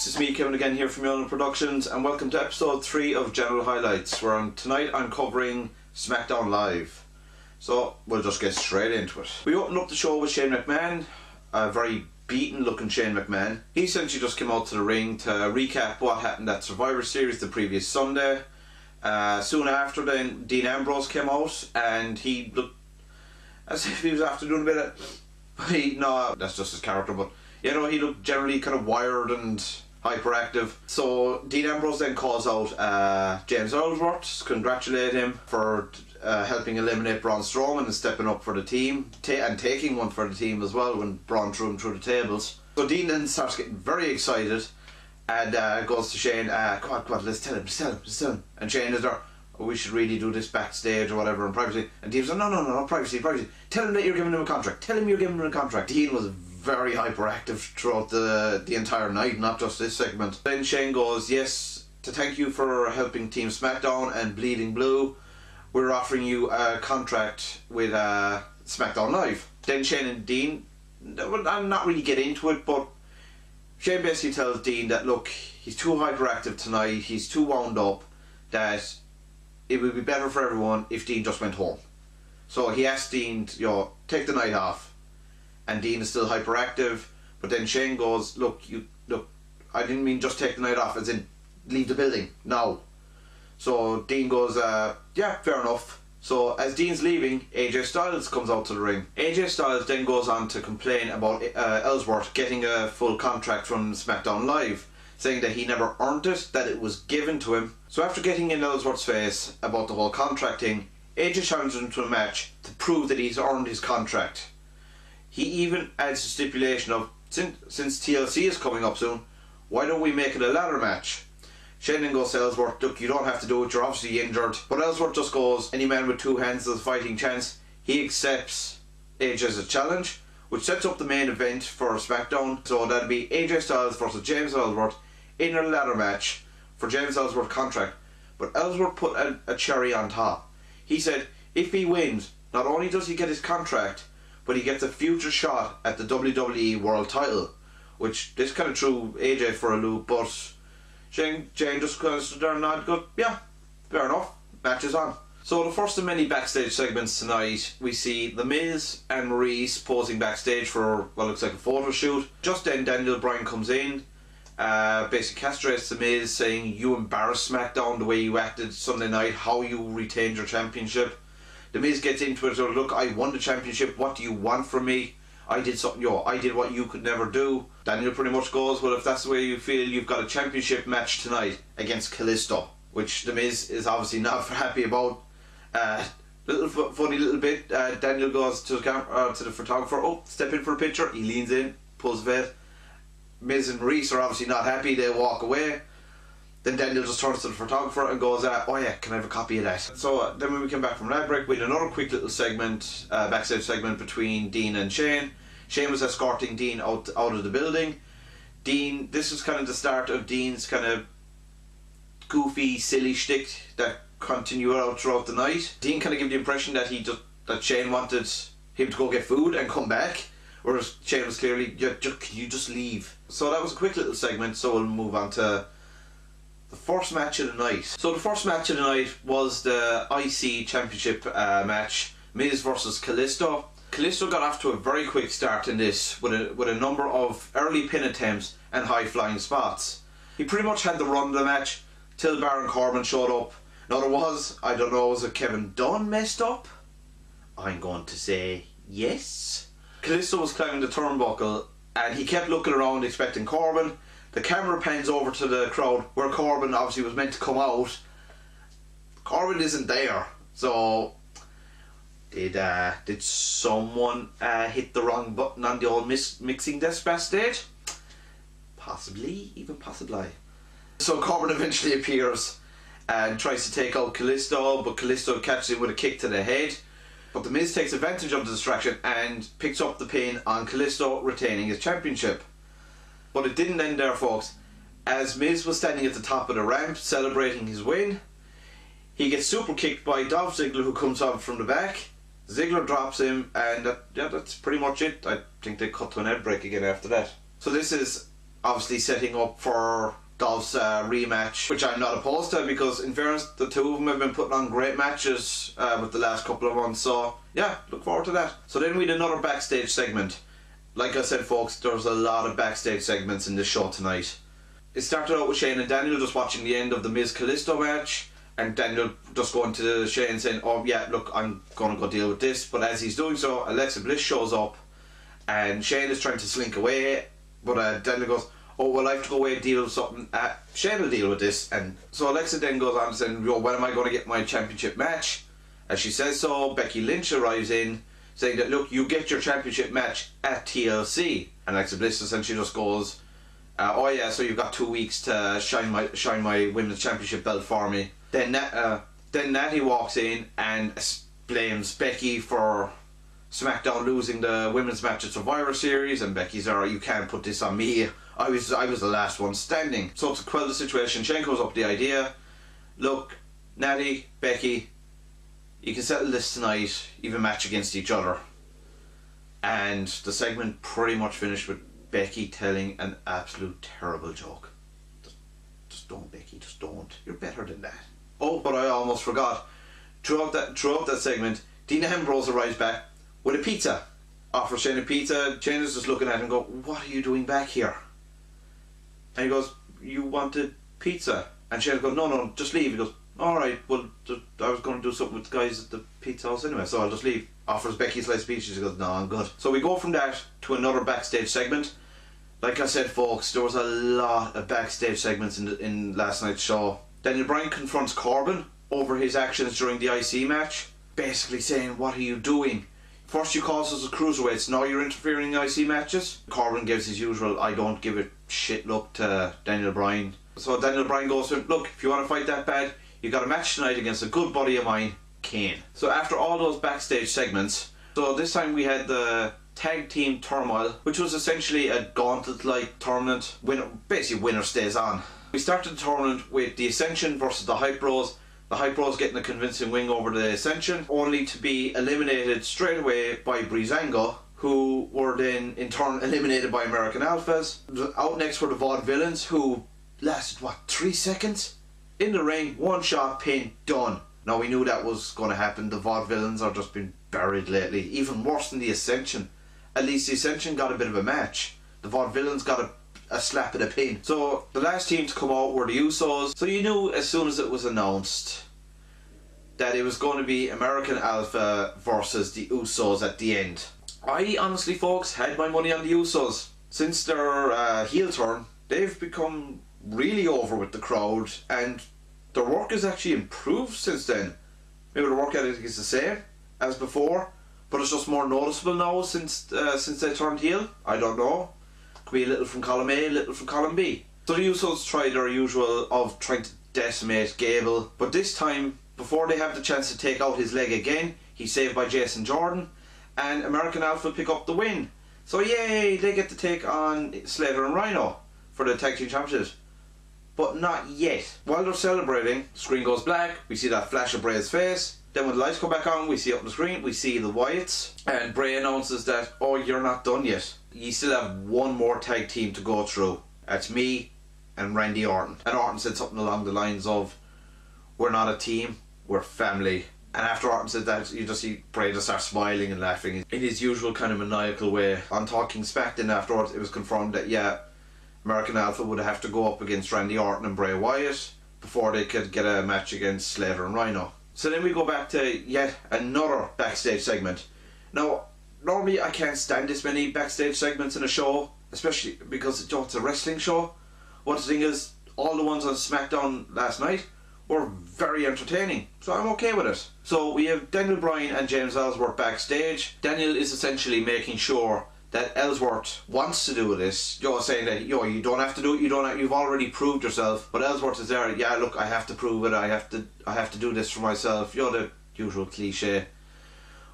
This is me, Kevin, again here from Yolanda Productions, and welcome to episode 3 of General Highlights, where tonight I'm covering Smackdown Live. So we'll just get straight into it. We opened up the show with Shane McMahon, a very beaten looking Shane McMahon. He essentially just came out to the ring to recap what happened at Survivor Series the previous Sunday. Soon after then, Dean Ambrose came out and he looked as if he was after doing a bit of... no, that's just his character, but you know, he looked generally kind of wired and hyperactive. So Dean Ambrose then calls out James Ellsworth, congratulate him for helping eliminate Braun Strowman and stepping up for the team, and taking one for the team as well when Braun threw him through the tables. So Dean then starts getting very excited and goes to Shane, come on, let's tell him. And Shane is there, oh, we should really do this backstage or whatever in privacy. And Dean's like, no, privacy. Tell him that you're giving him a contract. Dean was very hyperactive throughout the entire night, not just this segment. Then Shane goes, yes, to thank you for helping Team Smackdown and Bleeding Blue, we're offering you a contract with Smackdown Live. Then Shane and Dean, I'm not really get into it, but Shane basically tells Dean that look, he's too hyperactive tonight, he's too wound up, that it would be better for everyone if Dean just went home. So he asked Dean to, you know, take the night off. And Dean is still hyperactive, but then Shane goes, look, I didn't mean just take the night off, as in leave the building now. So Dean goes, yeah, fair enough. So as Dean's leaving, AJ Styles comes out to the ring. AJ Styles then goes on to complain about Ellsworth getting a full contract from SmackDown Live, saying that he never earned it, that it was given to him. So after getting in Ellsworth's face about the whole contract thing, AJ challenges him to a match to prove that he's earned his contract. He even adds a stipulation of, since TLC is coming up soon, why don't we make it a ladder match? Shane then goes to Ellsworth, look, you don't have to do it, you're obviously injured. But Ellsworth just goes, any man with two hands has a fighting chance. He accepts AJ as a challenge, which sets up the main event for SmackDown. So that'll be AJ Styles versus James Ellsworth in a ladder match for James Ellsworth's contract. But Ellsworth put a cherry on top. He said, if he wins, not only does he get his contract, but he gets a future shot at the WWE World title, which this kind of threw AJ for a loop, but Jane just kind of stood there and nodded, go, yeah, fair enough, match is on. So the first of many backstage segments tonight, we see The Miz and Maurice posing backstage for what looks like a photo shoot. Just then Daniel Bryan comes in, basically castrates The Miz, saying, you embarrassed SmackDown the way you acted Sunday night, how you retained your championship. The Miz gets into it, so look, I won the championship, what do you want from me? I did something, I did what you could never do. Daniel pretty much goes, well, if that's the way you feel, you've got a championship match tonight against Kalisto, which The Miz is obviously not happy about. Funny little bit, Daniel goes to the photographer, oh, step in for a picture, he leans in, pulls the vet. Miz and Maurice are obviously not happy, they walk away. Then Daniel just turns to the photographer and goes, oh yeah, can I have a copy of that? So then when we come back from that break, we had another quick little segment, backstage segment between Dean and Shane. Shane was escorting Dean out of the building. Dean, this was kind of the start of Dean's kind of goofy, silly shtick that continued out throughout the night. Dean kind of gave the impression that that Shane wanted him to go get food and come back, whereas Shane was clearly, can you just leave? So that was a quick little segment, so we'll move on to the first match of the night. So the first match of the night was the IC Championship match, Miz versus Kalisto. Kalisto got off to a very quick start in this with a number of early pin attempts and high flying spots. He pretty much had the run of the match till Baron Corbin showed up. Now there was, I don't know, was it Kevin Dunn messed up? I'm going to say yes. Kalisto was climbing the turnbuckle and he kept looking around expecting Corbin. The camera pans over to the crowd where Corbin obviously was meant to come out. Corbin isn't there. So did someone hit the wrong button on the old mixing desk backstage? Possibly, even possibly. So Corbin eventually appears and tries to take out Kalisto, but Kalisto catches him with a kick to the head. But The Miz takes advantage of the distraction and picks up the pin on Kalisto, retaining his championship. But it didn't end there, folks. As Miz was standing at the top of the ramp celebrating his win, he gets super kicked by Dolph Ziggler, who comes up from the back. Ziggler drops him, and that's pretty much it. I think they cut to an ad break again after that. So this is obviously setting up for Dolph's rematch, which I'm not opposed to, because in fairness the two of them have been putting on great matches with the last couple of months, so yeah, look forward to that. So then we had another backstage segment. Like I said folks, there's a lot of backstage segments in this show tonight. It started out with Shane and Daniel just watching the end of the Miz Kalisto match, and Daniel just going to Shane saying, oh yeah, look, I'm going to go deal with this. But as he's doing so, Alexa Bliss shows up and Shane is trying to slink away, but Daniel goes, oh well, I have to go away and deal with something. Shane will deal with this. And so Alexa then goes on saying, yo, when am I going to get my championship match? As she says so, Becky Lynch arrives in saying that, look, you get your championship match at TLC. And Alexa Bliss essentially just goes, oh yeah, so you've got 2 weeks to shine my women's championship belt for me. Then Natty walks in and blames Becky for Smackdown losing the women's match at Survivor Series, and Becky's alright, you can't put this on me. I was the last one standing. So to quell the situation, Shane comes up with the idea, look, Natty, Becky, you can settle this tonight, you have a match against each other. And the segment pretty much finished with Becky telling an absolute terrible joke. Just don't, Becky, just don't. You're better than that. Oh, but I almost forgot. Throughout that segment, Dean Ambrose arrives back with a pizza. Offers Shane a pizza. Shane is just looking at him and go, what are you doing back here? And he goes, you wanted pizza? And Shane goes, no, just leave. He goes, alright, well, I was going to do something with the guys at the pizza house anyway, so I'll just leave. Offers Becky a slice of pizza. She goes, no, I'm good. So we go from that to another backstage segment. Like I said folks, there was a lot of backstage segments in last night's show. Daniel Bryan confronts Corbin over his actions during the IC match, basically saying, what are you doing? First you called us as cruiserweights, now you're interfering in IC matches. Corbin gives his usual I don't give a shit look to Daniel Bryan. So Daniel Bryan goes to him, look, if you want to fight that bad, you got a match tonight against a good buddy of mine, Kane. So after all those backstage segments, so this time we had the Tag Team Turmoil, which was essentially a gauntlet-like tournament. Basically winner stays on. We started the tournament with the Ascension versus the Hype Bros. The Hype Bros getting a convincing win over the Ascension, only to be eliminated straight away by Breezango, who were then in turn eliminated by American Alphas. Out next were the Vaudevillains, who lasted, what, 3 seconds? In the ring, one shot, pin, done. Now we knew that was going to happen. The Vaudevillains are just been buried lately. Even worse than the Ascension. At least the Ascension got a bit of a match. The Vaudevillains got a slap and a pin. So the last team to come out were the Usos. So you knew as soon as it was announced that it was going to be American Alpha versus the Usos at the end. I honestly folks had my money on the Usos. Since their heel turn, they've become really over with the crowd, and their work has actually improved since then. Maybe the work ethic is the same as before, but it's just more noticeable now since they turned heel. I don't know. Could be a little from column A, a little from column B. So the Usos tried their usual of trying to decimate Gable, but this time, before they have the chance to take out his leg again, he's saved by Jason Jordan, and American Alpha pick up the win. So yay, they get to take on Slater and Rhino for the Tag Team Championships. But not yet. While they're celebrating, the screen goes black, we see that flash of Bray's face. Then when the lights come back on, we see up on the screen, we see the Wyatts. And Bray announces that, oh, you're not done yet. You still have one more tag team to go through. That's me and Randy Orton. And Orton said something along the lines of, we're not a team, we're family. And after Orton said that, you just see Bray just start smiling and laughing in his usual kind of maniacal way. On Talking Smackdown afterwards, it was confirmed that, yeah, American Alpha would have to go up against Randy Orton and Bray Wyatt before they could get a match against Slater and Rhino. So then we go back to yet another backstage segment. Now, normally I can't stand this many backstage segments in a show, especially because it's a wrestling show. But the thing is, all the ones on SmackDown last night were very entertaining, so I'm okay with it. So we have Daniel Bryan and James Ellsworth backstage. Daniel is essentially making sure that Ellsworth wants to do this, saying that you don't have to do it, you've already proved yourself. But Ellsworth is there, yeah, look, I have to prove it, I have to do this for myself, the usual cliche.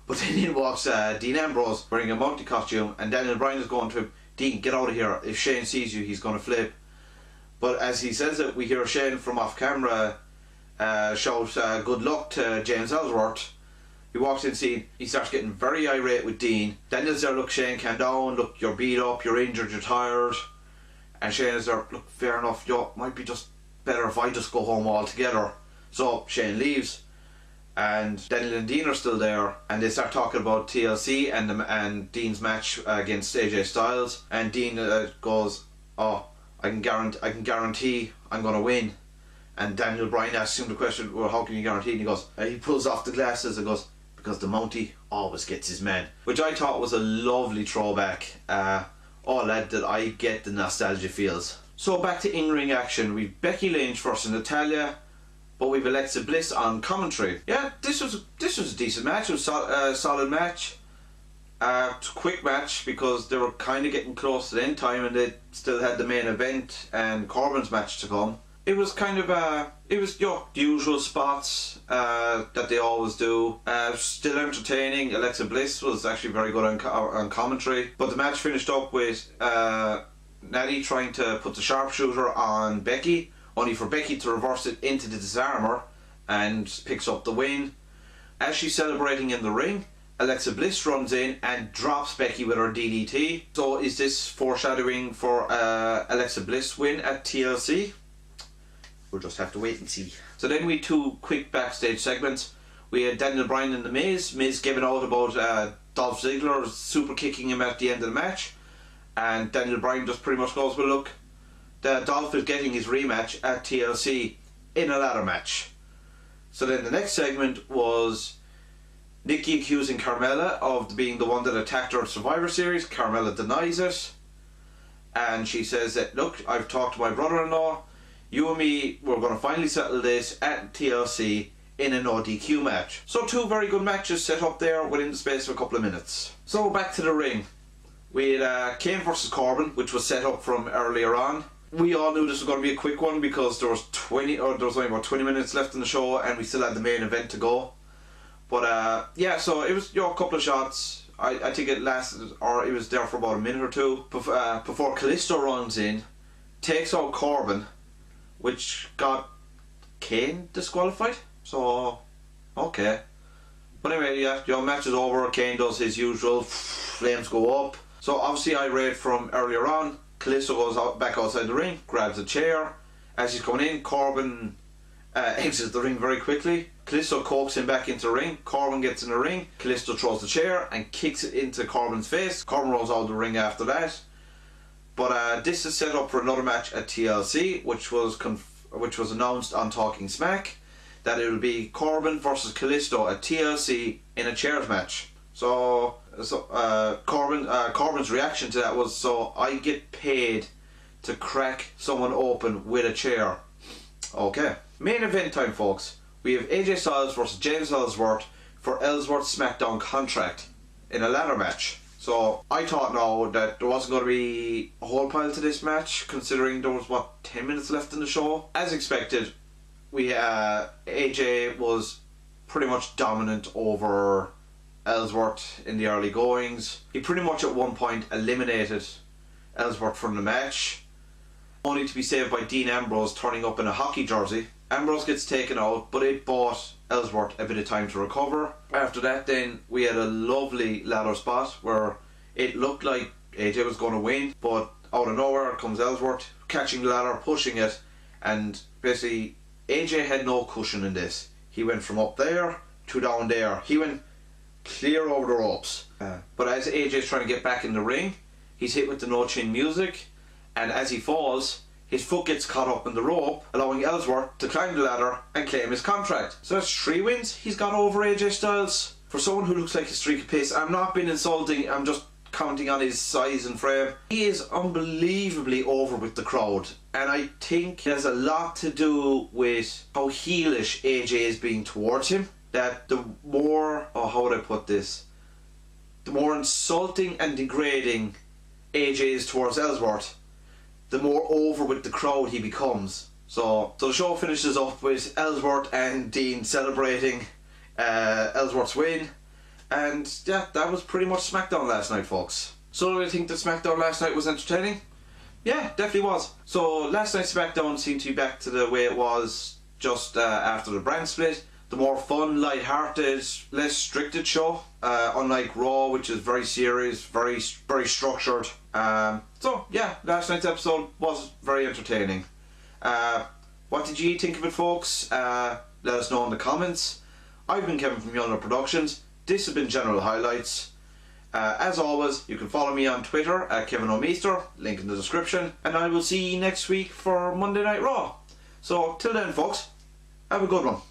But then in walks Dean Ambrose wearing a monkey costume, and Daniel Bryan is going to him, Dean, get out of here, if Shane sees you he's going to flip. But as he says it, we hear Shane from off camera shout good luck to James Ellsworth. He walks in scene, he starts getting very irate with Dean. Daniel's there, look Shane, calm down, look, you're beat up, you're injured, you're tired. And Shane is there, look, fair enough, yo, might be just better if I just go home altogether. So Shane leaves, and Daniel and Dean are still there, and they start talking about TLC and Dean's match against AJ Styles. And Dean goes, oh, I can guarantee I'm gonna win. And Daniel Bryan asks him the question, well, how can you guarantee? And he goes, he pulls off the glasses and goes, because the Mountie always gets his man. Which I thought was a lovely throwback. Oh lad, did I get the nostalgia feels. So back to in-ring action. We've Becky Lynch versus Natalya, but we've Alexa Bliss on commentary. Yeah, this was a decent match. It was a solid match. Quick match because they were kind of getting close to the end time, and they still had the main event and Corbin's match to come. It was kind of it was the usual spots that they always do. Still entertaining. Alexa Bliss was actually very good on commentary. But the match finished up with Natty trying to put the sharpshooter on Becky, only for Becky to reverse it into the disarmer and picks up the win. As she's celebrating in the ring, Alexa Bliss runs in and drops Becky with her DDT. So is this foreshadowing for Alexa Bliss win at TLC? We'll just have to wait and see. So then we had 2 quick backstage segments. We had Daniel Bryan and The Miz. Miz giving out about Dolph Ziggler super kicking him at the end of the match. And Daniel Bryan just pretty much goes, well look, Dolph is getting his rematch at TLC in a ladder match. So then the next segment was Nikki accusing Carmella of being the one that attacked her at Survivor Series. Carmella denies it. And she says that, look, I've talked to my brother-in-law. You and me, we're going to finally settle this at TLC in an ODQ match. So 2 very good matches set up there within the space of a couple of minutes. So back to the ring. We had Kane versus Corbin, which was set up from earlier on. We all knew this was going to be a quick one because there was only about 20 minutes left in the show, and we still had the main event to go. But yeah, so it was a couple of shots. I think it lasted, or it was there for about a minute or 2 before Kalisto runs in, takes out Corbin, which got Kane disqualified. So, okay. But anyway, yeah, match is over. Kane does his usual, flames go up. So obviously irate from earlier on, Kalisto goes back outside the ring, grabs a chair. As he's coming in, Corbin exits the ring very quickly. Kalisto coaxes him back into the ring. Corbin gets in the ring. Kalisto throws the chair and kicks it into Corbin's face. Corbin rolls out of the ring after that. But this is set up for another match at TLC, which was announced on Talking Smack, that it will be Corbin versus Kalisto at TLC in a chairs match. So Corbin's reaction to that was, so I get paid to crack someone open with a chair. Okay. Main event time, folks. We have AJ Styles versus James Ellsworth for Ellsworth's Smackdown contract in a ladder match. So I thought now that there wasn't going to be a whole pile to this match, considering there was, what, 10 minutes left in the show. As expected, AJ was pretty much dominant over Ellsworth in the early goings. He pretty much at one point eliminated Ellsworth from the match, only to be saved by Dean Ambrose turning up in a hockey jersey. Ambrose gets taken out, but it bought Ellsworth a bit of time to recover. After that then, we had a lovely ladder spot where it looked like AJ was going to win, but out of nowhere comes Ellsworth, catching the ladder, pushing it, and basically AJ had no cushion in this. He went from up there to down there. He went clear over the ropes. But as AJ's trying to get back in the ring, he's hit with the no chin music, and as he falls, his foot gets caught up in the rope, allowing Ellsworth to climb the ladder and claim his contract. So that's 3 wins he's got over AJ Styles. For someone who looks like a streak of piss, I'm not being insulting, I'm just counting on his size and frame. He is unbelievably over with the crowd, and I think it has a lot to do with how heelish AJ is being towards him. That the more, how would I put this? The more insulting and degrading AJ is towards Ellsworth, the more over with the crowd he becomes. So the show finishes up with Ellsworth and Dean celebrating Ellsworth's win. And yeah, that was pretty much Smackdown last night, folks. So do I think that Smackdown last night was entertaining? Yeah, definitely was. So last night's Smackdown seemed to be back to the way it was just after the brand split. the more fun, light-hearted, less stricted show. Unlike Raw, which is very serious, very structured. So yeah, last night's episode was very entertaining. What did you think of it, folks? Let us know in the comments. I've been Kevin from Yonder Productions. This has been General Highlights. As always, you can follow me on Twitter at Kevin O'Meester, link in the description, and I will see you next week for Monday Night Raw. So till then, folks, have a good one.